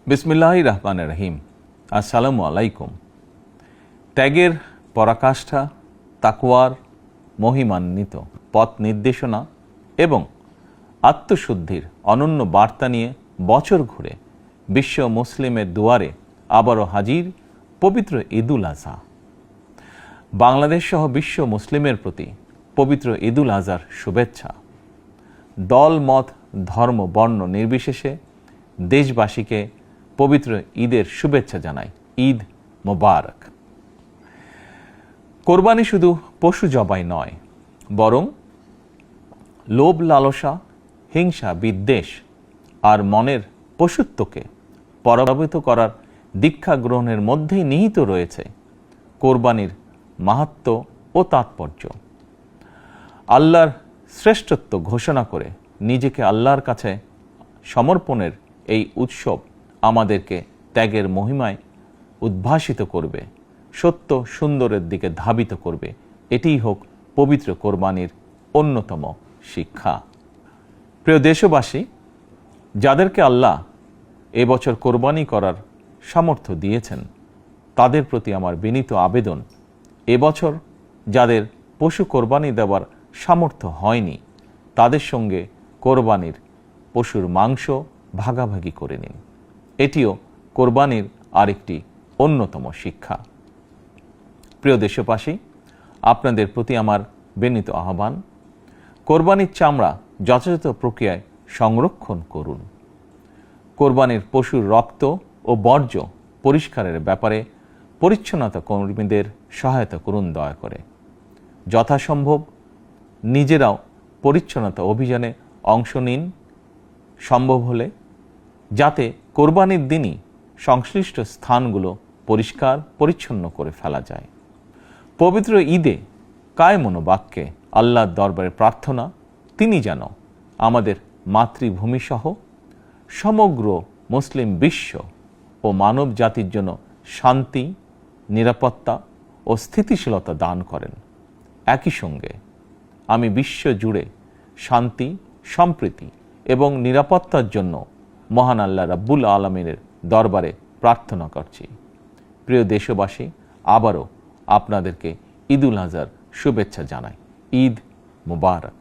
বিসমিল্লাহির রহমানির রহিম। আসসালামু আলাইকুম। ত্যাগের পরাকাষ্ঠা, তাকওয়ার মহিমান্বিত পথ নির্দেশনা এবং আত্মশুদ্ধির অনন্য বার্তা নিয়ে বছর ঘুরে বিশ্ব মুসলিমের দুয়ারে আবারও হাজির পবিত্র ঈদুল আজহা। বাংলাদেশ সহ বিশ্ব মুসলিমের প্রতি পবিত্র ঈদুল আজহার শুভেচ্ছা। দল, মত, ধর্ম, বর্ণ নির্বিশেষে দেশবাসীকে পবিত্র ঈদের শুভেচ্ছা জানাই। ঈদ মোবারক। কোরবানি শুধু পশু জবাই নয়, বরং লোভ, লালসা, হিংসা, বিদ্বেষ আর মনের পশুত্বকে পরাভূত করার দীক্ষা গ্রহণের মধ্যেই নিহিত রয়েছে কোরবানির মাহাত্ম্য ও তাৎপর্য। আল্লাহর শ্রেষ্ঠত্ব ঘোষণা করে নিজেকে আল্লাহর কাছে সমর্পণের এই উৎসব আমাদেরকে ত্যাগের মহিমায় উদ্ভাসিত করবে, সত্য সুন্দরের দিকে ধাবিত করবে। এটিই হোক পবিত্র কোরবানির অন্যতম শিক্ষা। প্রিয় দেশবাসী, যাদেরকে আল্লাহ এবছর কোরবানি করার সামর্থ্য দিয়েছেন, তাদের প্রতি আমার বিনীত আবেদন, এবছর যাদের পশু কোরবানি দেওয়ার সামর্থ্য হয়নি, তাদের সঙ্গে কোরবানির পশুর মাংস ভাগাভাগি করে নিন। এটিও কোরবানির আরেকটি অন্যতম শিক্ষা। প্রিয় দেশবাসী, আপনাদের প্রতি আমার বিনীত আহ্বান, কোরবানির চামড়া যথাযথ প্রক্রিয়ায় সংরক্ষণ করুন। কোরবানির পশুর রক্ত ও বর্জ্য পরিষ্কারের ব্যাপারে পরিচ্ছন্নতা কর্মীদের সহায়তা করুন দয়া করে। যথাসম্ভব নিজেরাও পরিচ্ছন্নতা অভিযানে অংশ নিন সম্ভব হলে, যাতে কোরবানির দিনই সংশ্লিষ্ট স্থানগুলো পরিষ্কার পরিচ্ছন্ন করে ফেলা যায়। পবিত্র ঈদে কায়মনোবাক্যে আল্লাহর দরবারে প্রার্থনা, তিনি যেন আমাদের মাতৃভূমি সহ সমগ্র মুসলিম বিশ্ব ও মানব জাতির জন্য শান্তি, নিরাপত্তা ও স্থিতিশীলতা দান করেন। একই সঙ্গে আমি বিশ্ব জুড়ে শান্তি, সম্প্রীতি এবং নিরাপত্তার জন্য মহান আল্লাহ রাব্বুল আলামিনের দরবারে প্রার্থনা করছি। প্রিয় দেশবাসী, আবারও আপনাদেরকে ঈদুল আজহার শুভেচ্ছা জানাই। ঈদ মুবারক।